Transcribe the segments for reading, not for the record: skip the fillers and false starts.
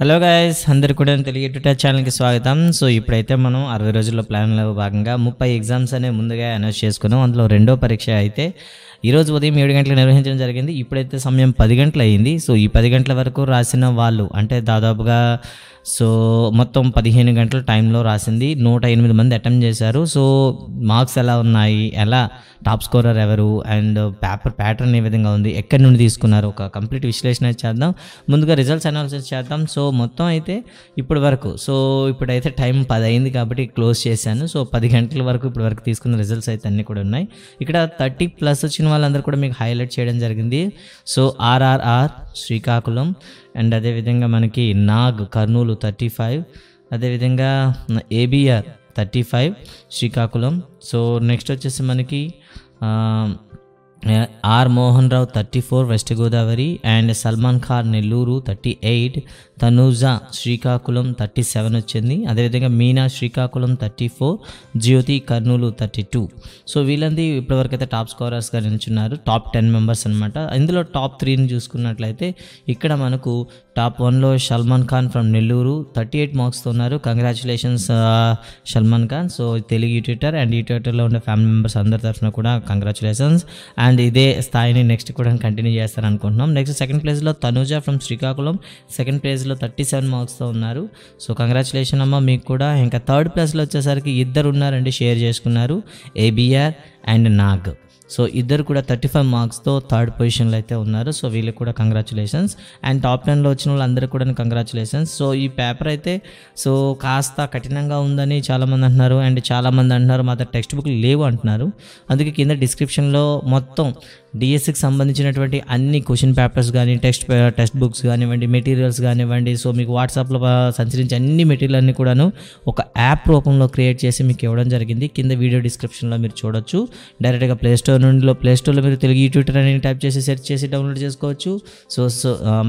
Hello guys, అందరు కూడా Telugu tutor ఛానల్కి స్వాగతం. సో ఇప్పుడైతే మనం 60 రోజుల్లో ప్లాన్లో భాగంగా 30 ఎగ్జామ్స్ అనే ముందుగా అనౌన్స్ చేసుకున్నాం. అందులో రెండో పరీక్ష అయితే ఈరోజు ఉదయం 7 గంటలకు నిర్వహించడం జరిగింది. ఇప్పుడైతే సమయం 10 గంటలు అయ్యింది. సో ఈ 10 గంటల వరకు రాసిన వాళ్ళు అంటే దాదాపుగా మొత్తం 15 గంటల టైంలో రాసింది 108 మంది అటెంప్ట్ చేశారు. సో మార్క్స్ ఎలా ఉన్నాయి, ఎలా టాప్ స్కోరర్ ఎవరు, అండ్ పేపర్ ప్యాటర్న్ ఏ విధంగా ఉంది, ఎక్కడి నుండి తీసుకున్నారు, ఒక కంప్లీట్ విశ్లేషణ చేద్దాం. ముందుగా రిజల్ట్స్ అనాలిసిస్ చేద్దాం. సో మొత్తం అయితే ఇప్పటి వరకు ఇప్పుడైతే టైం 10 అయింది కాబట్టి క్లోజ్ చేశాను. సో 10 గంటల వరకు ఇప్పటి వరకు తీసుకున్న రిజల్ట్స్ అయితే అన్నీ కూడా ఉన్నాయి. ఇక్కడ 30+ వచ్చిన వాళ్ళందరూ కూడా మీకు హైలైట్ చేయడం జరిగింది. సో ఆర్ఆర్ఆర్ శ్రీకాకుళం, అండ్ అదేవిధంగా మనకి నాగ్ కర్నూలు 35, అదేవిధంగా ఏబిఆర్ 35 శ్రీకాకుళం. సో నెక్స్ట్ వచ్చేసి మనకి R Mohan Rao 34 west Godavari, and Salman Khan Nellore 38, Tanuja Srikakulam 37 వచ్చింది. అదేవిధంగా మీనా శ్రీకాకుళం 34, జ్యోతి కర్నూలు 32. సో వీళ్ళందరూ ఇప్పటివరకు అయితే టాప్ స్కోరర్స్గా నిల్చున్నారు. టాప్ 10 మెంబర్స్ అనమాట. ఇందులో టాప్ 3ని చూసుకున్నట్లయితే ఇక్కడ మనకు టాప్ 1లో సల్మాన్ ఖాన్ ఫ్రమ్ నెల్లూరు 38 మార్క్స్తో ఉన్నారు. Congratulations Salman Khan. So Telugu YouTutor and యూట్యూటర్లో ఉండే ఫ్యామిలీ మెంబర్స్ అందరి తరఫున కూడా కంగ్రాచులేషన్స్. అండ్ ఇదే స్థాయిని నెక్స్ట్ కూడా కంటిన్యూ చేస్తారనుకుంటున్నాం. నెక్స్ట్ సెకండ్ ప్లేస్లో తనూజా ఫ్రమ్ శ్రీకాకుళం సెకండ్ ప్లేస్లో 37 మార్క్స్తో ఉన్నారు. సో కంగ్రాచులేషన్ అమ్మ మీకు కూడా. ఇంకా థర్డ్ ప్లేస్లో వచ్చేసరికి ఇద్దరు ఉన్నారండి, షేర్ చేసుకున్నారు, ఏబిఆర్ అండ్ నాగ్. సో ఇద్దరు కూడా 35 మార్క్స్తో థర్డ్ పొజిషన్లో అయితే ఉన్నారు. సో వీళ్ళకి కూడా కంగ్రాచులేషన్స్. అండ్ టాప్ 10లో వచ్చిన వాళ్ళందరికీ కూడా కంగ్రాచులేషన్స్. సో ఈ పేపర్ అయితే కాస్త కఠినంగా ఉందని చాలామంది అంటున్నారు, అండ్ చాలామంది అంటున్నారు మా దగ్గర టెక్స్ట్ బుక్లు లేవు అంటున్నారు. అందుకే కింద డిస్క్రిప్షన్లో మొత్తం డిఎస్సికి సంబంధించినటువంటి అన్ని క్వశ్చన్ పేపర్స్ కానీ టెక్స్ట్ బుక్స్ కానివ్వండి, మెటీరియల్స్ కానివ్వండి, సో మీకు వాట్సాప్లో సంచరించే అన్ని మెటీరియల్ అన్ని కూడాను ఒక యాప్ రూపంలో క్రియేట్ చేసి మీకు ఇవ్వడం జరిగింది. కింద వీడియో డిస్క్రిప్షన్లో మీరు చూడొచ్చు. డైరెక్ట్గా ప్లేస్టోర్లో మీరు తెలుగు యూట్యూటర్ అని టైప్ చేసి సెర్చ్ చేసి డౌన్లోడ్ చేసుకోవచ్చు. సో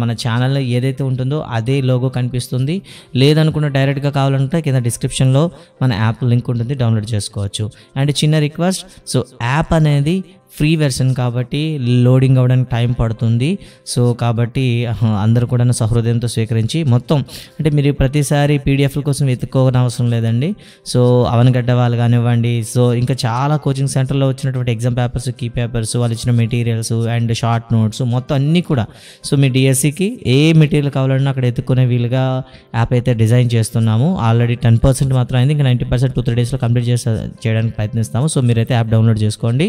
మన ఛానల్లో ఏదైతే ఉంటుందో అదే లోగో కనిపిస్తుంది. లేదనుకున్న డైరెక్ట్గా కావాలంటే కింద డిస్క్రిప్షన్లో మన యాప్ లింక్ ఉంటుంది, డౌన్లోడ్ చేసుకోవచ్చు. అండ్ చిన్న రిక్వెస్ట్, సో యాప్ అనేది ఫ్రీ వెర్షన్ కాబట్టి లోడింగ్ అవ్వడానికి టైం పడుతుంది. సో కాబట్టి అందరూ కూడా సహృదయంతో స్వీకరించి మొత్తం అంటే మీరు ప్రతిసారి పీడిఎఫ్ల కోసం వెతుక్కోవడం అవసరం లేదండి. సో అవనగడ్డ వాళ్ళు కానివ్వండి, సో ఇంకా చాలా కోచింగ్ సెంటర్లో వచ్చినటువంటి ఎగ్జామ్ పేపర్స్, కీ పేపర్స్, వాళ్ళు ఇచ్చిన మెటీరియల్స్ అండ్ షార్ట్ నోట్స్ మొత్తం అన్నీ కూడా సో మీ డిఎస్సికి ఏ మెటీరియల్ కావాలన్నా అక్కడ ఎత్తుక్కునే వీలుగా యాప్ అయితే డిజైన్ చేస్తున్నాము. ఆల్రెడీ 10% మాత్రం అయింది, ఇంకా 90% 2-3 డేస్లో కంప్లీట్ చేయడానికి ప్రయత్నిస్తాము. సో మీరైతే యాప్ డౌన్లోడ్ చేసుకోండి.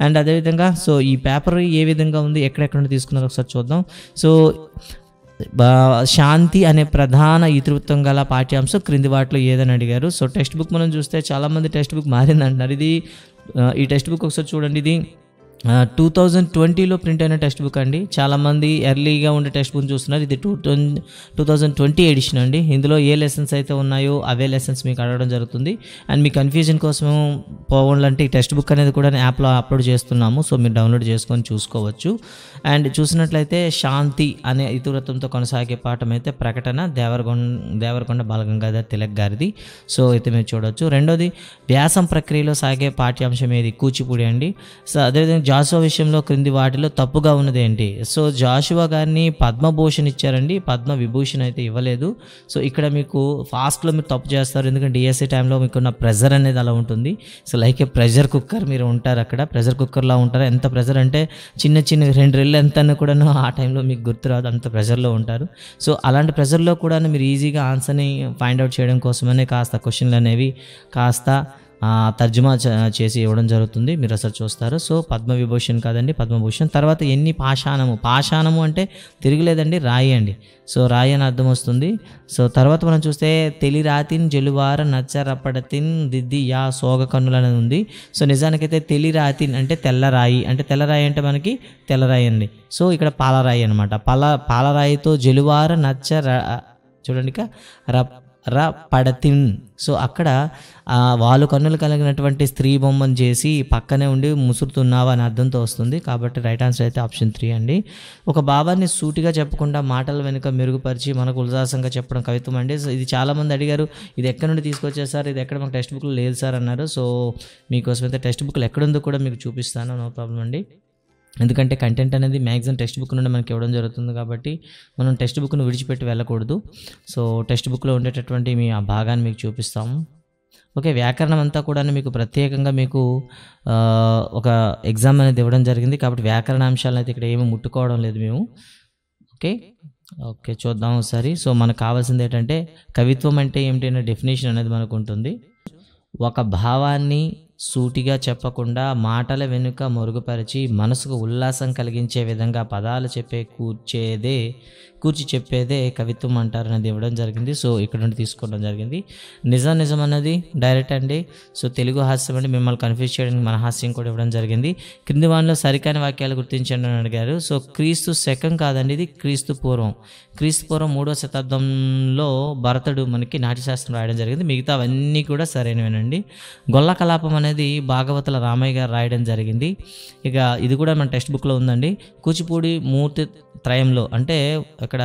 అండ్ అదేవిధంగా సో ఈ పేపర్ ఏ విధంగా ఉంది, ఎక్కడెక్కడ నుండి తీసుకున్నారో ఒకసారి చూద్దాం. సో శాంతి అనే ప్రధాన ఇతివృత్తం గల పాఠ్యాంశం క్రింది వాటిలో ఏదని అడిగారు. సో టెక్స్ట్ బుక్ మనం చూస్తే చాలామంది టెక్స్ట్ బుక్ మారిందంటున్నారు. ఈ టెక్స్ట్ బుక్ ఒకసారి చూడండి. ఇది 2020లో ప్రింట్ అయిన టెక్స్ట్ బుక్ అండి. చాలామంది ఎర్లీగా ఉండే టెక్స్ట్ బుక్ చూస్తున్నారు. ఇది 2020 ఎడిషన్ అండి. ఇందులో ఏ లెసన్స్ అయితే ఉన్నాయో అవే లెసన్స్ మీకు అడగడం జరుగుతుంది. అండ్ మీ కన్ఫ్యూజన్ కోసం పోవాలంటే ఈ టెక్స్ట్ బుక్ అనేది కూడా యాప్లో అప్లోడ్ చేస్తున్నాము. సో మీరు డౌన్లోడ్ చేసుకొని చూసుకోవచ్చు. అండ్ చూసినట్లయితే శాంతి అనే ఇతివృత్తంతో కొనసాగే పాఠం అయితే ప్రకటన దేవరకొండ బాలగంగాధర్ తిలక్ గారిది. సో అయితే మీరు చూడవచ్చు. రెండోది వ్యాసం ప్రక్రియలో సాగే పాఠ్యాంశం ఏది, కూచిపూడి అండి. సో అదేవిధంగా జాషువా విషయంలో క్రింది వాటిలో తప్పుగా ఉన్నది ఏంటి. సో జాషువా గారిని పద్మభూషణ్ ఇచ్చారండి, పద్మ విభూషణ్ అయితే ఇవ్వలేదు. సో ఇక్కడ మీకు ఫాస్ట్లో మీరు తప్పు చేస్తారు, ఎందుకంటే డిఎస్సి టైంలో మీకున్న ప్రెజర్ అనేది అలా ఉంటుంది. సో లైక్ ఏ ప్రెషర్ కుక్కర్ మీరు ఉంటారు, అక్కడ ప్రెషర్ కుక్కర్లా ఉంటారు. ఎంత ప్రెషర్ అంటే చిన్న 2 రెళ్ళు ఎంత కూడా ఆ టైంలో మీకు గుర్తురాదు, అంత ప్రెషర్లో ఉంటారు. సో అలాంటి ప్రెషర్లో కూడా మీరు ఈజీగా ఆన్సర్ని ఫైండ్ అవుట్ చేయడం కోసమనే కాస్త క్వశ్చన్లు అనేవి కాస్త తర్జుమా చేసి ఇవ్వడం జరుగుతుంది. మీరు అసలు చూస్తారు. సో పద్మవిభూషణ్ కాదండి, పద్మభూషణ్. తర్వాత ఎన్ని పాషాణము అంటే తిరగలేదండి, రాయి అండి. సో రాయి అని అర్థం వస్తుంది. సో తర్వాత మనం చూస్తే తెలిరాతిన్ జలువార నచ్చరపడతిన్ దిద్ది యా సోగ కన్నులు అనేది ఉంది. సో నిజానికైతే తెలిరాతిన్ అంటే తెల్లరాయి, అంటే తెల్లరాయి అంటే మనకి తెల్లరాయి అండి. సో ఇక్కడ పాలరాయి అనమాట. పాలరాయితో జలువార చూడండి పడతిన్. సో అక్కడ వాళ్ళు కన్నులు కలిగినటువంటి స్త్రీ బొమ్మను చేసి పక్కనే ఉండి ముసురుతున్నావా అని అర్థంతో వస్తుంది. కాబట్టి రైట్ ఆన్సర్ అయితే ఆప్షన్ 3 అండి. ఒక భావాన్ని సూటిగా చెప్పకుండా మాటల వెనుక మెరుగుపరిచి మనకు ఉల్లాసంగా చెప్పడం కవిత్వం అండి. సో ఇది చాలామంది అడిగారు, ఇది ఎక్కడి నుండి తీసుకొచ్చారు సార్, ఇది ఎక్కడ మాకు టెక్స్ట్ బుక్లు లేదు సార్ అన్నారు. సో మీకోసం అయితే టెక్స్ట్ బుక్లు ఎక్కడుందో కూడా మీకు చూపిస్తాను, నో ప్రాబ్లం అండి. ఎందుకంటే కంటెంట్ అనేది మ్యాక్సిమం టెక్స్ట్ బుక్ నుండి మనకి ఇవ్వడం జరుగుతుంది కాబట్టి మనం టెక్స్ట్ బుక్ను విడిచిపెట్టి వెళ్ళకూడదు. సో టెక్స్ట్ బుక్లో ఉండేటటువంటి ఆ భాగాన్ని మీకు చూపిస్తాము. ఓకే, వ్యాకరణం అంతా కూడా మీకు ప్రత్యేకంగా మీకు ఒక ఎగ్జామ్ అనేది ఇవ్వడం జరిగింది కాబట్టి వ్యాకరణ అంశాలను అయితే ఇక్కడ ఏమీ ముట్టుకోవడం లేదు మేము. ఓకే చూద్దాం ఒకసారి. సో మనకు కావాల్సింది ఏంటంటే కవిత్వం అంటే ఏమిటి అనే డెఫినేషన్ అనేది మనకు ఉంటుంది. ఒక భావాన్ని సూటిగా చెప్పకుండా మాటల వెనుక మరుగుపరిచి మనసుకు ఉల్లాసం కలిగించే విధంగా పదాలు కూర్చి చెప్పేదే కవిత్వం అంటారు అనేది ఇవ్వడం జరిగింది. సో ఇక్కడ నుండి తీసుకోవడం జరిగింది. నిజం అన్నది డైరెక్ట్ అండి. సో తెలుగు హాస్యం అంటే మిమ్మల్ని కన్ఫ్యూజ్ చేయడానికి మన హాస్యం కూడా ఇవ్వడం జరిగింది. క్రింది వానిలో సరికాని వాక్యాలు గుర్తించండి అని అడిగారు. సో క్రీస్తు శకం కాదండి, ఇది క్రీస్తు పూర్వం 3వ శతాబ్దంలో భరతుడు మనకి నాట్యశాస్త్రం రాయడం జరిగింది. మిగతా అవన్నీ కూడా సరైనవేనండి. గొల్ల కలాపం అనేది భాగవతుల రామయ్య గారు రాయడం జరిగింది. ఇక ఇది కూడా మన టెక్స్ట్ బుక్లో ఉందండి. కూచిపూడి మూర్తి త్రయంలో అంటే అక్కడ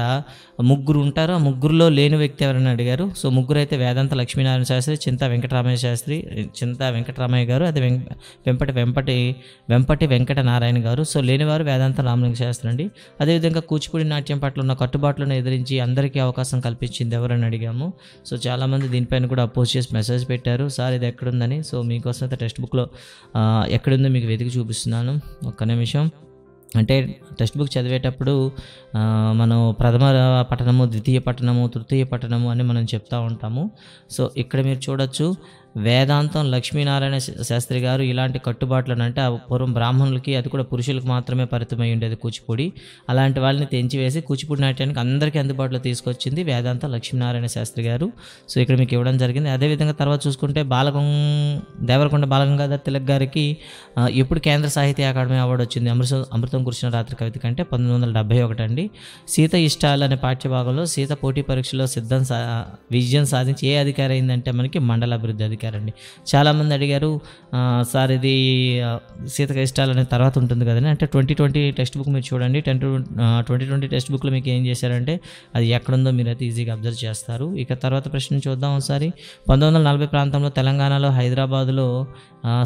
ముగ్గురు ఉంటారు, ఆ ముగ్గురులో లేని వ్యక్తి ఎవరని అడిగారు. సో ముగ్గురు అయితే వేదాంత లక్ష్మీనారాయణ శాస్త్రి, చింతా వెంకటరామయ్య గారు, అది వెంపటి వెంకట నారాయణ గారు. సో లేనివారు వేదాంత రామలింగ శాస్త్రి అండి. అదేవిధంగా కూచిపూడి నాట్యం పట్ల ఉన్న కట్టుబాట్లను ఎదిరించి అందరికీ అవకాశం కల్పించింది ఎవరని అడిగాము. సో చాలామంది దీనిపైన కూడా అపోజ్ చేసి మెసేజ్ పెట్టారు, సార్ ఇది ఎక్కడుందని. సో మీకోసం అయితే టెక్స్ట్ బుక్లో ఎక్కడుందో మీకు వెతికి చూపిస్తున్నాను. ఒక్క నిమిషం. అంటే టెక్స్ట్ బుక్ చదివేటప్పుడు మనం ప్రథమ పఠనము, ద్వితీయ పఠనము, తృతీయ పఠనము అని మనం చెప్తూ ఉంటాము. సో ఇక్కడ మీరు చూడొచ్చు, వేదాంతం లక్ష్మీనారాయణ శాస్త్రి గారు ఇలాంటి కట్టుబాట్లను, అంటే పూర్వం బ్రాహ్మణులకి అది కూడా పురుషులకు మాత్రమే పరిమితమై ఉండేది కూచిపూడి, అలాంటి వాళ్ళని తెంచివేసి కూచిపూడి నాట్యానికి అందరికీ అందుబాటులో తీసుకొచ్చింది వేదాంత లక్ష్మీనారాయణ శాస్త్రి గారు. సో ఇక్కడ మీకు ఇవ్వడం జరిగింది. అదేవిధంగా తర్వాత చూసుకుంటే దేవరకొండ బాలగంగాధర్ తిలక్ గారికి ఎప్పుడు కేంద్ర సాహిత్య అకాడమీ అవార్డు వచ్చింది అమృతం కురిసిన రాత్రి కవిత కంటే 1971 అండి. సీత ఇష్టాలు అనే పాఠ్యభాగంలో సీత పోటీ పరీక్షలో విజయం సాధించి ఏ అధికారి అయిందంటే మనకి మండల అభివృద్ధి అధికారి అండి. చాలామంది అడిగారు, సార్ ఇది సీతక ఇష్టాలు అనే తర్వాత ఉంటుంది కదండి. అంటే 2020 టెక్స్ట్ బుక్ మీరు చూడండి. 2020 టెక్స్ట్ బుక్లో మీకు ఏం చేశారంటే అది ఎక్కడుందో మీరైతే ఈజీగా అబ్జర్వ్ చేస్తారు. ఇక తర్వాత ప్రశ్న చూద్దాం ఒకసారి. 1940 ప్రాంతంలో తెలంగాణలో హైదరాబాదులో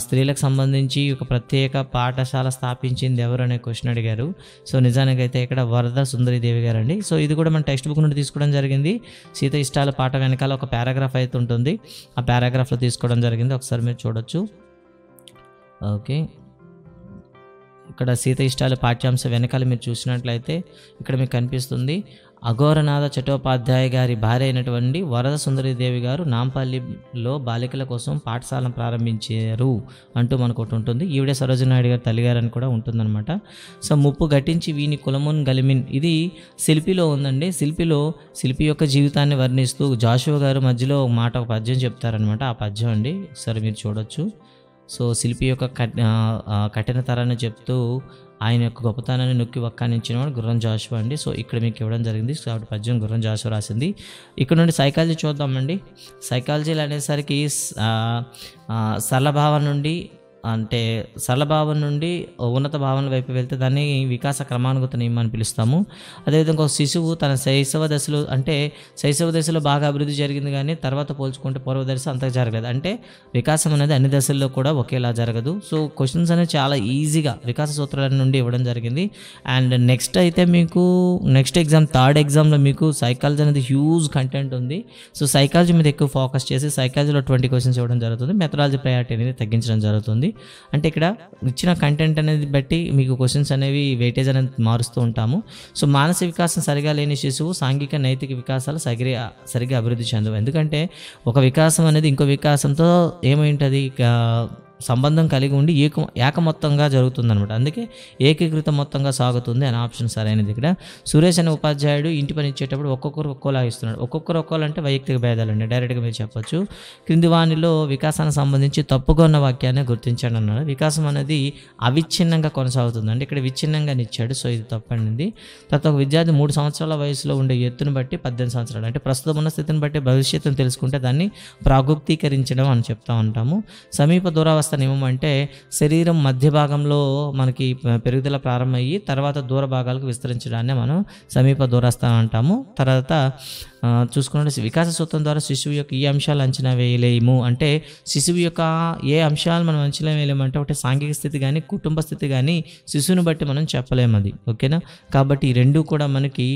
స్త్రీలకు సంబంధించి ఒక ప్రత్యేక పాఠశాల స్థాపించింది ఎవరు అనే క్వశ్చన్ అడిగారు. సో నిజానికైతే ఇక్కడ వరద సుందరీదేవి గారు అండి. సో ఇది కూడా మన టెక్స్ట్ బుక్ నుండి తీసుకోవడం జరిగింది. సీత ఇష్టాల పాట వెనకాల ఒక పారాగ్రాఫ్ అయితే ఉంటుంది, ఆ పారాగ్రాఫ్లో తీసుకోవడం జరిగింది. ఒకసారి మీరు చూడొచ్చు. ఓకే, ఇక్కడ సీత ఇష్టాల పాఠ్యాంశం వెనకాల మీరు చూసినట్లయితే ఇక్కడ మీకు కనిపిస్తుంది, అఘోరనాథ చట్టోపాధ్యాయ గారి భార్య అయినటువంటి వరద సుందరీదేవి గారు నాంపల్లిలో బాలికల కోసం పాఠశాలను ప్రారంభించారు అంటూ మనకు ఒకటి ఉంటుంది. ఈవిడే సరోజిని నాయుడు గారి తల్లిగారని కూడా ఉంటుందన్నమాట. సో ముప్పు ఘటించి వీని కులమున్ గలిమిన్, ఇది శిల్పిలో ఉందండి. శిల్పి యొక్క జీవితాన్ని వర్ణిస్తూ జాషువా గారు మధ్యలో ఒక పద్యం చెప్తారనమాట. ఆ పద్యం అండి ఒకసారి మీరు చూడొచ్చు. సో శిల్పి యొక్క కఠినతరాన్ని చెప్తూ ఆయన యొక్క గొప్పతనాన్ని నొక్కి వక్కానించిన వాడు గుర్రం జాషువా అండి. సో ఇక్కడ మీకు ఇవ్వడం జరిగింది. కాబట్టి పద్యం గుర్రం జాషువా రాసింది. ఇక్కడ నుండి సైకాలజీ చూద్దామండి. సైకాలజీలు అనేసరికి సరళ భావం నుండి ఉన్నత భావన వైపు వెళ్తే దాన్ని వికాస క్రమానుగత నియమం అని పిలుస్తాము. అదేవిధంగా ఒక శిశువు తన శైశవ దశలో బాగా అభివృద్ధి జరిగింది, కానీ తర్వాత పోల్చుకుంటే పూర్వ దశ అంతగా జరగలేదు. అంటే వికాసం అనేది అన్ని దశల్లో కూడా ఒకేలా జరగదు. సో క్వశ్చన్స్ అనేది చాలా ఈజీగా వికాస సూత్రాల నుండి ఇవ్వడం జరిగింది. అండ్ నెక్స్ట్ ఎగ్జామ్ థర్డ్ ఎగ్జామ్లో మీకు సైకాలజీ అనేది హ్యూజ్ కంటెంట్ ఉంది. సో సైకాలజీ మీద ఎక్కువ ఫోకస్ చేసి సైకాలజీలో 20 క్వశ్చన్స్ ఇవ్వడం జరుగుతుంది. మెథడాలజీ ప్రయారిటీ అనేది తగ్గించడం జరుగుతుంది. అంటే ఇక్కడ ఇచ్చిన కంటెంట్ అనేది బట్టి మీకు క్వశ్చన్స్ అనేవి వెయిటేజ్ అనేది మారుస్తూ ఉంటాము. సో మానసిక వికాసం సరిగా లేని శిశువు సాంఘిక నైతిక వికాసాలు సరిగా అభివృద్ధి చెందవు. ఎందుకంటే ఒక వికాసం అనేది ఇంకో వికాసంతో ఏమైంటుంది, సంబంధం కలిగి ఉండి ఏకమొత్తంగా జరుగుతుందనమాట. అందుకే ఏకీకృత మొత్తంగా సాగుతుంది అనే ఆప్షన్ సరైనది. ఇక్కడ సురేష్ అనే ఉపాధ్యాయుడు ఇంటి పని ఇచ్చేటప్పుడు ఒక్కొక్కరు ఒక్కోలా ఇస్తున్నాడు. ఒక్కొక్కరు అంటే వైయక్తిక భేదాలండి, డైరెక్ట్గా మీరు చెప్పొచ్చు. క్రింది వానిలో వికాసానికి సంబంధించి తప్పుగా ఉన్న వాక్యాన్ని గుర్తించండి అన్నాడు. వికాసం అనేది అవిచ్ఛిన్నంగా కొనసాగుతుంది అంటే ఇక్కడ విచ్ఛిన్నంగా ఇచ్చాడు. సో ఇది తప్పండి. తర్వాత ఒక విద్యార్థి 3 సంవత్సరాల వయసులో ఉండే ఎత్తును బట్టి 18 సంవత్సరాలు, అంటే ప్రస్తుతం ఉన్న స్థితిని బట్టి భవిష్యత్తును తెలుసుకుంటే దాన్ని ప్రాగుప్తీకరించడం అని చెప్తా ఉంటాము. సమీప దూరావస్థ నియమం అంటే శరీరం మధ్య భాగంలో మనకి పెరుగుదల ప్రారంభమయ్యి తర్వాత దూర భాగాలకు విస్తరించడాన్ని మనం సమీప దూరాస్థ అంటాము. తర్వాత చూసుకున్నట్టు వికాస సూత్రం ద్వారా శిశువు యొక్క ఈ అంశాలు అంచనా వేయలేము. అంటే శిశువు యొక్క ఏ అంశాలు మనం అంచనా వేయలేము అంటే ఒకటి సాంఘిక స్థితి కానీ కుటుంబ స్థితి కానీ శిశువుని బట్టి మనం చెప్పలేము అది. ఓకేనా, కాబట్టి ఈ రెండు కూడా మనకి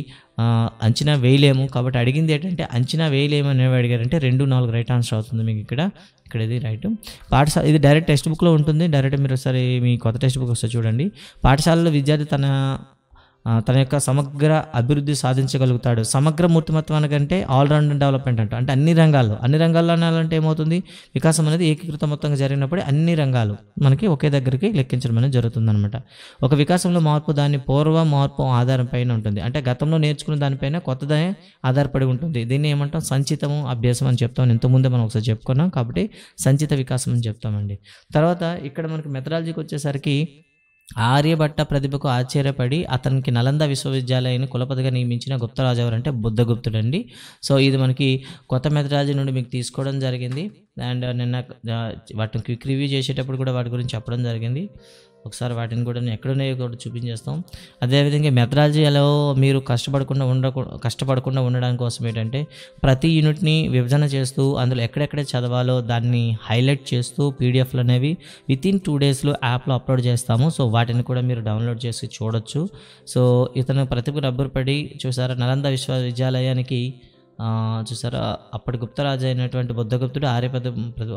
అంచనా వేయలేము. కాబట్టి అడిగింది ఏంటంటే అంచనా వేయలేము అనేవి అడిగారంటే 2, 4 రైట్ ఆన్సర్ అవుతుంది మీకు ఇక్కడ ఇది రైట్. పాఠశాల ఇది డైరెక్ట్ టెక్స్ట్ బుక్లో ఉంటుంది. డైరెక్ట్ మీరు ఒకసారి మీ కొత్త టెక్స్ట్ బుక్ వస్తే చూడండి. పాఠశాలలో విద్యార్థి తన యొక్క సమగ్ర అభివృద్ధి సాధించగలుగుతాడు. సమగ్ర మూర్తిమత్వం అనకంటే ఆల్రౌండ్ డెవలప్మెంట్ అంటే అన్ని రంగాల్లో అనాలంటే ఏమవుతుంది, వికాసం అనేది ఏకీకృత మొత్తంగా జరిగినప్పుడు అన్ని రంగాలు మనకి ఒకే దగ్గరికి లెక్కించడం అనేది జరుగుతుందన్నమాట. ఒక వికాసంలో మార్పు దాని పూర్వ మార్పు ఆధారం పైన ఉంటుంది. అంటే గతంలో నేర్చుకున్న దానిపైన కొత్తదే ఆధారపడి ఉంటుంది. దీన్ని ఏమంటాం, సంచితము అభ్యాసం అని చెప్తాం. ఇంతకుముందే మనం ఒకసారి చెప్పుకున్నాం కాబట్టి సంచిత వికాసం అని చెప్తామండి. తర్వాత ఇక్కడ మనకి మెథడాలజీకి వచ్చేసరికి ఆర్యభట్ట ప్రతిభకు ఆశ్చర్యపడి అతనికి నలంద విశ్వవిద్యాలయాన్ని కులపతిగా నియమించిన గుప్తరాజు ఎవరంటే బుద్ధగుప్తుడండి. సో ఇది మనకి కొత్త మెథడాలజీ నుండి మీకు తీసుకోవడం జరిగింది. అండ్ నిన్న వాటిని క్విక్ రివ్యూ చేసేటప్పుడు కూడా వాటి గురించి చెప్పడం జరిగింది. ఒకసారి వాటిని కూడా ఎక్కడున్నాయో కూడా చూపించేస్తాం. అదేవిధంగా మెథడాలజీలో మీరు కష్టపడకుండా ఉండడం కోసం ఏంటంటే ప్రతి యూనిట్ని విభజన చేస్తూ అందులో ఎక్కడెక్కడ చదవాలో దాన్ని హైలైట్ చేస్తూ పీడిఎఫ్లు అనేవి వితిన్ 2 డేస్లో యాప్లో అప్లోడ్ చేస్తాము. సో వాటిని కూడా మీరు డౌన్లోడ్ చేసి చూడొచ్చు. సో ఇతను ప్రతిభకు అబ్బురపడి చూసారా నలంద విశ్వవిద్యాలయానికి చూసారా అప్పటి గుప్తరాజు అయినటువంటి బుద్ధగుప్తుడు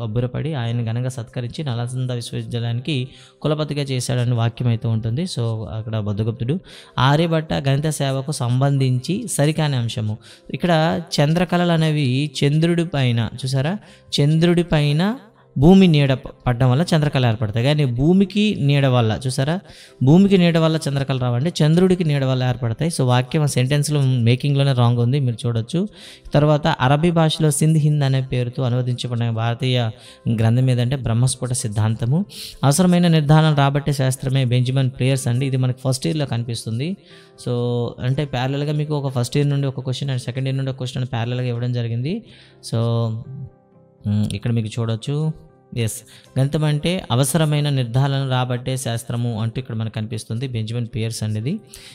అబ్బురపడి ఆయన ఘనంగా సత్కరించి నలంద విశ్వవిద్యాలయానికి కులపతిగా చేశాడని వాక్యం అయితే ఉంటుంది. సో అక్కడ బుద్ధగుప్తుడు ఆర్యభట్ట గణిత సేవకు సంబంధించి సరికాని అంశము. ఇక్కడ చంద్రకళలు అనేవి చంద్రుడి పైన చూసారా చంద్రుడి పైన భూమి నీడ పడడం వల్ల చంద్రకళ ఏర్పడతాయి. కానీ భూమికి నీడ వల్ల చూసారా భూమికి నీడ వల్ల చంద్రకళ రావండి, చంద్రుడికి నీడ వల్ల ఏర్పడతాయి. సో వాక్యం సెంటెన్స్లో మేకింగ్లోనే రాంగ్ ఉంది, మీరు చూడొచ్చు. తర్వాత అరబీ భాషలో సింధ్ హింద్ అనే పేరుతో అనువదించబడిన భారతీయ గ్రంథం ఏదంటే బ్రహ్మస్ఫుట సిద్ధాంతము. అవసరమైన నిర్ధారణ రాబట్టే శాస్త్రమే బెంజమిన్ ప్రేయర్స్ అండి. ఇది మనకి ఫస్ట్ ఇయర్లో కనిపిస్తుంది. సో అంటే ప్యారలల్గా మీకు ఒక ఫస్ట్ ఇయర్ నుండి ఒక క్వశ్చన్ అండ్ సెకండ్ ఇయర్ నుండి ఒక క్వశ్చన్ ప్యారలల్గా ఇవ్వడం జరిగింది. సో ఇక్కడ మీకు చూడొచ్చు. ఎస్, గణితం అంటే అవసరమైన నిర్ధారణ రాబట్టే శాస్త్రము అంటూ ఇక్కడ మనకు కనిపిస్తుంది బెంజమిన్ పియర్స్ అనేది.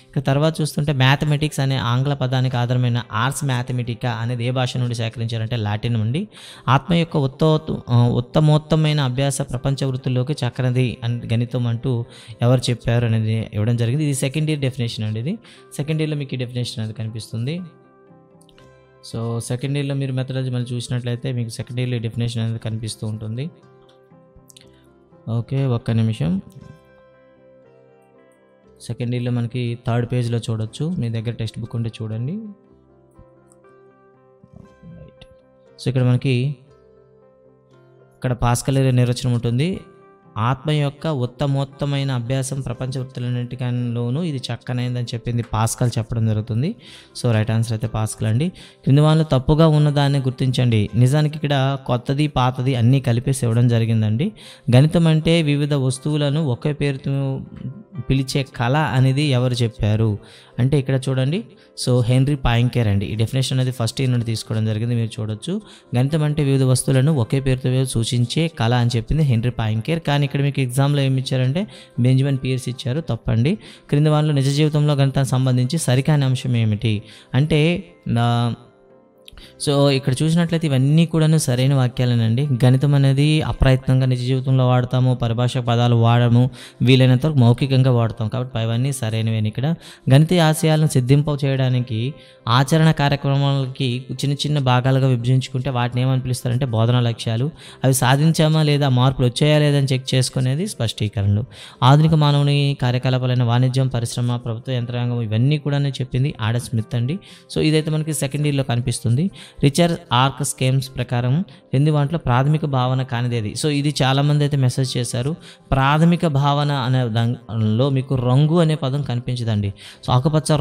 ఇక తర్వాత చూస్తుంటే మ్యాథమెటిక్స్ అనే ఆంగ్ల పదానికి ఆధారమైన ఆర్ట్స్ మ్యాథమెటికా అనేది ఏ భాష నుండి సేకరించారంటే లాటిన్ నుండి. ఆత్మ యొక్క ఉత్తమోత్తమైన అభ్యాస ప్రపంచ వృత్తుల్లోకి చక్కనది అని గణితం అంటూ ఎవరు చెప్పారు అనేది ఇవ్వడం జరిగింది. ఇది సెకండ్ ఇయర్ డెఫినేషన్ అండి. ఇది సెకండ్ ఇయర్లో మీకు ఈ డెఫినేషన్ అనేది కనిపిస్తుంది. సో సెకండ్ ఇయర్లో మీరు మెథడాలజీ మళ్ళీ చూసినట్లయితే మీకు సెకండ్ ఇయర్లో డెఫినేషన్ అనేది కనిపిస్తూ ఉంటుంది. ఓకే, ఒక్క నిమిషం. సెకండ్ ఇయర్లో మనకి 3rd పేజ్లో చూడొచ్చు. మీ దగ్గర టెక్స్ట్ బుక్ ఉంటే చూడండి. సో ఇక్కడ మనకి ఇక్కడ పాస్కల్ నిర్వచనం ఉంటుంది. ఆత్మ యొక్క ఉత్తమోత్తమైన అభ్యాసం ప్రపంచ వృత్తులన్నింటిలోనూ ఇది చక్కనైందని చెప్పింది పాస్కల్ చెప్పడం జరుగుతుంది. సో రైట్ ఆన్సర్ అయితే పాస్కల్ అండి. క్రింది వాళ్ళు తప్పుగా ఉన్నదాన్ని గుర్తించండి. నిజానికి ఇక్కడ కొత్తది పాతది అన్నీ కలిపేసి ఇవ్వడం జరిగిందండి. గణితం అంటే వివిధ వస్తువులను ఒకే పేరుతో పిలిచే కళ అనేది ఎవరు చెప్పారు అంటే ఇక్కడ చూడండి. సో హెన్రీ పాయింకేర్ అండి. ఈ డెఫినేషన్ అనేది ఫస్ట్ ఇయర్ నుండి తీసుకోవడం జరిగింది, మీరు చూడొచ్చు. గణితం అంటే వివిధ వస్తువులను ఒకే పేరుతో సూచించే కళ అని చెప్పింది హెన్రీ పాయింకేర్. కానీ ఇక్కడ మీకు ఎగ్జామ్లో ఏమి ఇచ్చారంటే బెంజమిన్ పియర్స్ ఇచ్చారు, తప్పండి. క్రింది వాళ్ళు నిజ జీవితంలో గణితానికి సంబంధించి సరికాని అంశం ఏమిటి అంటే సో ఇక్కడ చూసినట్లయితే ఇవన్నీ కూడా సరైన వాక్యాలేనండి. గణితం అనేది అప్రయత్నంగా నిజ జీవితంలో వాడతాము, పరిభాషక పదాలు వాడము, వీలైనంత వరకు మౌఖికంగా వాడతాం. కాబట్టి అవన్నీ సరైనవి. ఇక్కడ గణిత ఆశయాలను సిద్ధింప చేయడానికి ఆచరణ కార్యక్రమాలకి చిన్న చిన్న భాగాలుగా విభజించుకుంటే వాటిని ఏమని పిలుస్తారంటే బోధనా లక్ష్యాలు. అవి సాధించామా లేదా, మార్పులు వచ్చాయా లేదని చెక్ చేసుకునేది స్పష్టీకరణలు. ఆధునిక మానవుని కార్యకలాపాలైన వాణిజ్యం, పరిశ్రమ, ప్రభుత్వ యంత్రాంగం ఇవన్నీ కూడా చెప్పింది ఆడమ్ స్మిత్ అండి. సో ఇదైతే మనకి సెకండ్ ఇయర్లో కనిపిస్తుంది. రిచర్డ్ ఆర్క్ స్కేమ్స్ ప్రకారం కింది వాటిలో ప్రాథమిక భావన కానిదేది. సో ఇది చాలామంది అయితే మెసేజ్ చేశారు. ప్రాథమిక భావన అనే దానిలో మీకు రంగు అనే పదం కనిపించదండి. సో ఆకుపచ్చ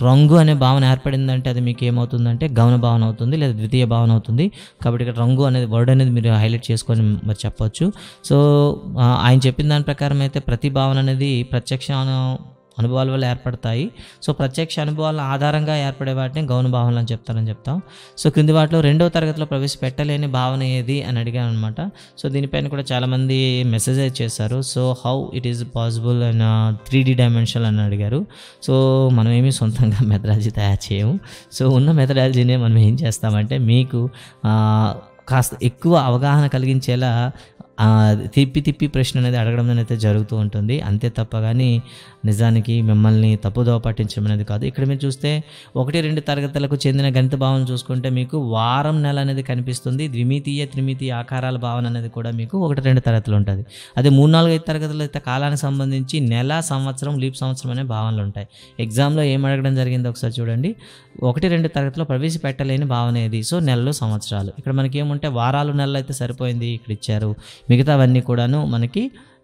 రంగు అనే భావన ఏర్పడిందంటే అది మీకు ఏమవుతుందంటే గౌణ భావన అవుతుంది లేదా ద్వితీయ భావన అవుతుంది. కాబట్టి ఇక్కడ రంగు అనేది వర్డ్ అనేది మీరు హైలైట్ చేసుకొని మరి చెప్పొచ్చు. సో ఆయన చెప్పిన దాని ప్రకారం అయితే ప్రతి భావన అనేది ప్రత్యక్ష అనుభవాల వల్ల ఏర్పడతాయి. సో ప్రత్యక్ష అనుభవాల ఆధారంగా ఏర్పడే వాటిని గౌణ భావనలు అని చెప్తాం. సో క్రింది వాటిలో 2వ తరగతిలో ప్రవేశపెట్టలేని భావన ఏది అని అడిగాను అనమాట. సో దీనిపైన కూడా చాలామంది మెసేజ్ చేశారు. So how it is possible and 3D dimension అని అడిగారు. సో మనం ఏమీ సొంతంగా మెథడాలజీ తయారు చేయము. సో ఉన్న మెథడాలజీనే మనం ఏం చేస్తామంటే మీకు కాస్త ఎక్కువ అవగాహన కలిగించేలా తిప్పి ప్రశ్న అనేది అడగడం అనేది జరుగుతూ ఉంటుంది. అంతే తప్ప కానీ నిజానికి మిమ్మల్ని తప్పుదోవ పట్టించడం అనేది కాదు. ఇక్కడ మీరు చూస్తే 1-2 తరగతులకు చెందిన గణిత భావన చూసుకుంటే మీకు వారం, నెల అనేది కనిపిస్తుంది. ద్విమితీయ, త్రిమితీయ ఆకారాల భావన అనేది కూడా మీకు 1-2 తరగతులు ఉంటుంది. అదే 3-4-5 తరగతులు అయితే కాలానికి సంబంధించి నెల, సంవత్సరం, లీప్ సంవత్సరం అనే భావనలు ఉంటాయి. ఎగ్జామ్లో ఏం అడగడం జరిగిందో ఒకసారి చూడండి. 1-2 తరగతిలో ప్రవేశపెట్టలేని భావన ఏది? సో నెలలు, సంవత్సరాలు. ఇక్కడ మనకి ఏముంటే వారాలు, నెలలు అయితే సరిపోయింది, ఇక్కడ ఇచ్చారు. మిగతావన్నీ కూడాను మనకి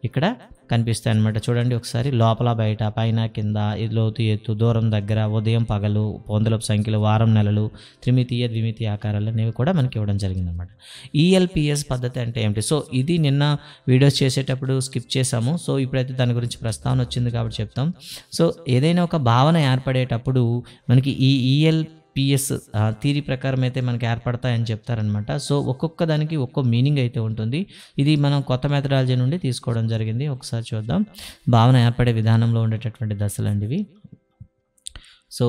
ఇక్కడ కనిపిస్తాయి అన్నమాట. చూడండి ఒకసారి, లోపల బయట, పైన కింద, లోతు ఎత్తు, దూరం దగ్గర, ఉదయం పగలు, పొందలపు సంఖ్యలు, వారం నెలలు, త్రిమితీయ, ద్విమితీయ ఆకారాలు అనేవి కూడా మనకి ఇవ్వడం జరిగిందనమాట. ELPS పద్ధతి అంటే ఏమిటి? సో ఇది నిన్న వీడియోస్ చేసేటప్పుడు స్కిప్ చేసాము. సో ఇప్పుడైతే దాని గురించి ప్రస్తావన వచ్చింది కాబట్టి చెప్తాం. సో ఏదైనా ఒక భావన ఏర్పడేటప్పుడు మనకి ఈ ELPS థియరీ ప్రకారం అయితే మనకి ఏర్పడతాయని చెప్తారనమాట. సో ఒక్కొక్క దానికి ఒక్కో మీనింగ్ అయితే ఉంటుంది. ఇది మనం కొత్త మెథడాలజీ నుండి తీసుకోవడం జరిగింది. ఒకసారి చూద్దాం. భావన ఏర్పడే విధానంలో ఉండేటటువంటి దశలు అండి ఇవి. సో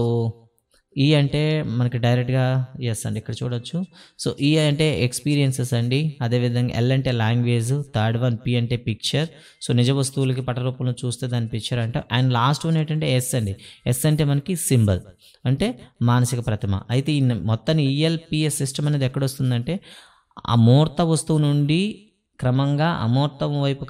ఈ అంటే మనకి డైరెక్ట్గా ఎస్ అండి, ఇక్కడ చూడొచ్చు. సో ఈ అంటే ఎక్స్పీరియన్సెస్ అండి. అదేవిధంగా L అంటే లాంగ్వేజ్, థర్డ్ వన్ P అంటే పిక్చర్. సో నిజ వస్తువులకి పటరూపంలో చూస్తే దాని పిక్చర్ అంటాం. అండ్ లాస్ట్ వన్ ఏంటంటే S అండి. S అంటే మనకి సింబల్, అంటే మానసిక ప్రతిమ. అయితే ఈ మొత్తాన్ని ELPS సిస్టమ్ అనేది ఎక్కడ వస్తుందంటే అమూర్త వస్తువు నుండి క్రమంగా అమూర్తం వైపు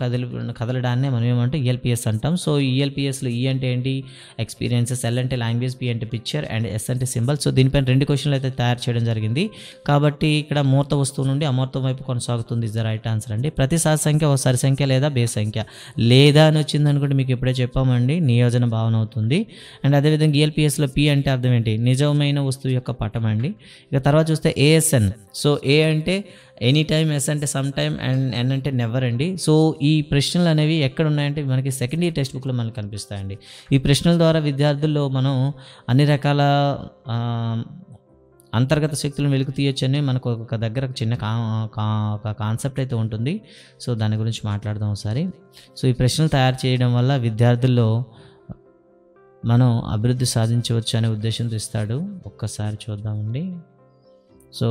కదలడాన్ని మనం ఏమంటే ELPS అంటాం. సో ELPSలో E అంటే ఏంటి? ఎక్స్పీరియన్సెస్, L అంటే లాంగ్వేజ్, P అంటే పిక్చర్ అండ్ S అంటే సింబల్. సో దీనిపైన 2 క్వశ్చన్లు అయితే తయారు చేయడం జరిగింది. కాబట్టి ఇక్కడ మూర్త వస్తువు నుండి అమూర్తం వైపు కొనసాగుతుంది ఇస్ ద రైట్ ఆన్సర్ అండి. ప్రతి సహజ సంఖ్య ఒక సరి సంఖ్య లేదా బేస్ సంఖ్య. లేదా అని వచ్చింది అనుకుంటే మీకు ఇప్పుడే చెప్పామండి, నియోజన భావన అవుతుంది. అండ్ అదేవిధంగా ELPSలో P అంటే అర్థం ఏంటి? నిజమైన వస్తువు యొక్క పటం అండి. ఇక తర్వాత చూస్తే ASN. సో A అంటే ఎనీ టైమ్, S అంటే సమ్ టైమ్ అండ్ N అంటే నెవర్ అండి. సో ఈ ప్రశ్నలు అనేవి ఎక్కడ ఉన్నాయంటే మనకి సెకండ్ ఇయర్ టెక్స్ట్ బుక్లో మనకు కనిపిస్తాయండి. ఈ ప్రశ్నల ద్వారా విద్యార్థుల్లో మనం అన్ని రకాల అంతర్గత శక్తులను వెలికి తీయొచ్చని మనకు ఒక దగ్గర ఒక చిన్న కాన్సెప్ట్ అయితే ఉంటుంది. సో దాని గురించి మాట్లాడదాం ఒకసారి. సో ఈ ప్రశ్నలు తయారు చేయడం వల్ల విద్యార్థుల్లో మనం అభివృద్ధి సాధించవచ్చు అనే ఉద్దేశంతో ఇస్తాడు. ఒక్కసారి చూద్దామండి. సో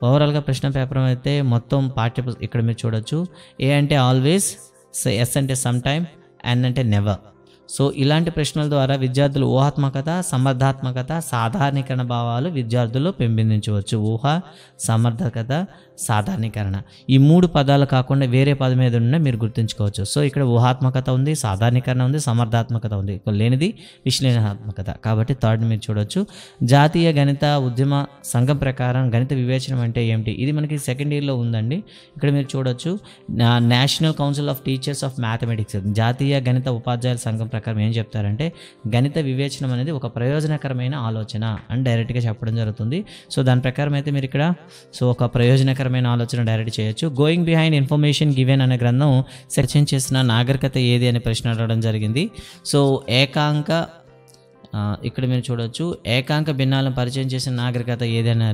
ఓవరాల్గా ప్రశ్న పేపర్ అయితే మొత్తం ఇక్కడ మీరు చూడొచ్చు. A అంటే ఆల్వేస్, S అంటే సమ్ టైమ్, N అంటే నెవర్. సో ఇలాంటి ప్రశ్నల ద్వారా విద్యార్థులు ఊహాత్మకత, సమర్థాత్మకత, సాధారణీకరణ భావాలు విద్యార్థుల్లో పెంపొందించవచ్చు. ఊహ, సమర్థకత, సాధారణీకరణ. ఈ 3 పదాలు కాకుండా వేరే పదం మీద ఉన్న మీరు గుర్తుంచుకోవచ్చు. సో ఇక్కడ ఊహాత్మకత ఉంది, సాధారణీకరణ ఉంది, సమర్థాత్మకత ఉంది. ఇక్కడ లేనిది విశ్లేషణాత్మకత. కాబట్టి థర్డ్ మీరు చూడొచ్చు. జాతీయ గణిత ఉద్యమ సంఘం ప్రకారం గణిత వివేచనం అంటే ఏమిటి? ఇది మనకి సెకండ్ ఇయర్లో ఉందండి. ఇక్కడ మీరు చూడొచ్చు. National council of teachers of mathematics, జాతీయ గణిత ఉపాధ్యాయుల సంఘం ప్రకారం ఏం చెప్తారంటే గణిత వివేచనం అనేది ఒక ప్రయోజనకరమైన ఆలోచన అని డైరెక్ట్గా చెప్పడం జరుగుతుంది. సో దాని ప్రకారం అయితే మీరు ఇక్కడ ఒక ప్రయోజనకరమైన ఆలోచన డైరెక్ట్ చేయొచ్చు. గోయింగ్ బిహైండ్ ఇన్ఫర్మేషన్ గివెన్ అనే గ్రంథం సెర్చ్ చేసిన నాగరికత ఏది అనే ప్రశ్న అడగడం జరిగింది. సో ఇక్కడ మీరు చూడొచ్చు. ఏకాంక భిన్నాలను పరిచయం చేసిన నాగరికత ఏదని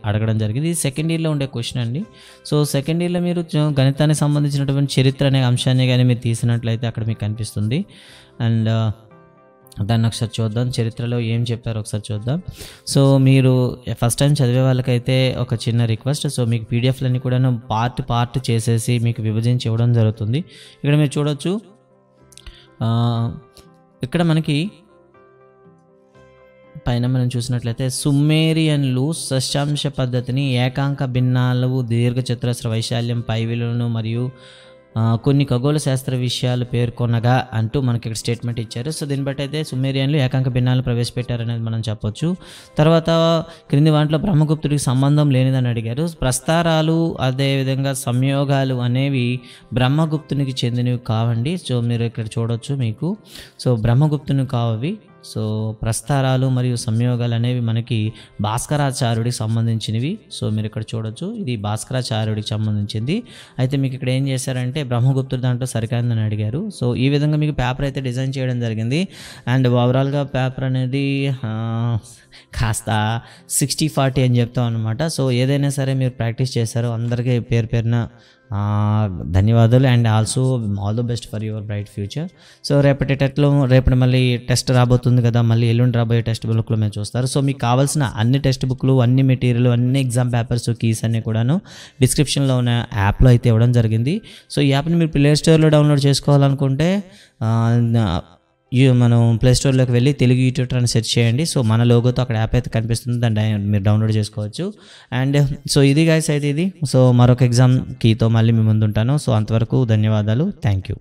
అడగడం జరిగింది. ఇది సెకండ్ ఇయర్లో ఉండే క్వశ్చన్ అండి. సో సెకండ్ ఇయర్లో మీరు గణితానికి సంబంధించినటువంటి చరిత్ర అనే అంశాన్ని కానీ మీరు తీసినట్లయితే అక్కడ మీకు కనిపిస్తుంది. అండ్ దాన్ని ఒకసారి చూద్దాం, చరిత్రలో ఏం చెప్పారో ఒకసారి చూద్దాం. సో మీరు ఫస్ట్ టైం చదివే వాళ్ళకైతే ఒక చిన్న రిక్వెస్ట్. సో మీకు పీడిఎఫ్లన్నీ కూడా పార్ట్ చేసేసి మీకు విభజించి ఇవ్వడం జరుగుతుంది. ఇక్కడ మీరు చూడొచ్చు. ఇక్కడ మనకి పైన మనం చూసినట్లయితే సుమేరియన్లు షష్టాంశ పద్ధతిని, ఏకాంక భిన్నాలు, దీర్ఘచతురస్ర వైశాల్యం, పై విలువలను మరియు కొన్ని ఖగోళ శాస్త్ర విషయాలు పేర్కొనగా అంటూ మనకి ఇక్కడ స్టేట్మెంట్ ఇచ్చారు. సో దీన్ని బట్టి అయితే సుమేరియన్లు ఏకాంక భిన్నాలు ప్రవేశపెట్టారనేది మనం చెప్పొచ్చు. తర్వాత క్రింది వాటిలో బ్రహ్మగుప్తుడికి సంబంధం లేనిదని అడిగారు. ప్రస్తారాలు అదేవిధంగా సంయోగాలు అనేవి బ్రహ్మగుప్తునికి చెందినవి కావండి. సో మీరు ఇక్కడ చూడొచ్చు మీకు. సో బ్రహ్మగుప్తుని కావవి. సో ప్రస్తారాలు మరియు సంయోగాలు అనేవి మనకి భాస్కరాచార్యుడికి సంబంధించినవి. సో మీరు ఇక్కడ చూడొచ్చు, ఇది భాస్కరాచార్యుడికి సంబంధించింది. అయితే మీకు ఇక్కడ ఏం చేశారంటే బ్రహ్మగుప్తుడు దాంట్లో సరికాదని అడిగారు. సో ఈ విధంగా మీకు పేపర్ అయితే డిజైన్ చేయడం జరిగింది. అండ్ ఓవరాల్గా పేపర్ అనేది కాస్త 60-40 అని చెప్తాం అనమాట. సో ఏదైనా సరే మీరు ప్రాక్టీస్ చేశారో అందరికీ పేరు పేరున ధన్యవాదాలు. And also all the best for your bright future. So రేపటి మళ్ళీ టెస్ట్ రాబోతుంది కదా, మళ్ళీ ఎల్లుండి రాబోయే టెక్స్ట్ బుక్లో మేము చూస్తారు. సో మీకు కావాల్సిన అన్ని టెక్స్ట్ బుక్లు, అన్ని మెటీరియల్, అన్ని ఎగ్జామ్ పేపర్స్, కీస్ అన్నీ కూడాను డిస్క్రిప్షన్లో ఉన్న యాప్లో అయితే ఇవ్వడం జరిగింది. సో ఈ యాప్ని మీరు ప్లే స్టోర్లో డౌన్లోడ్ చేసుకోవాలనుకుంటే మనం ప్లే స్టోర్లోకి వెళ్ళి తెలుగు యూట్యూబ్ అని సెర్చ్ చేయండి. సో మన లోగోతో అక్కడ యాప్ అయితే కనిపిస్తుంది, దాన్ని మీరు డౌన్లోడ్ చేసుకోవచ్చు. అండ్ సో ఇది గైస్ అయితే ఇది. సో మరొక ఎగ్జామ్ కీతో మళ్ళీ మీ ముందు ఉంటాను. సో అంతవరకు ధన్యవాదాలు. Thank you.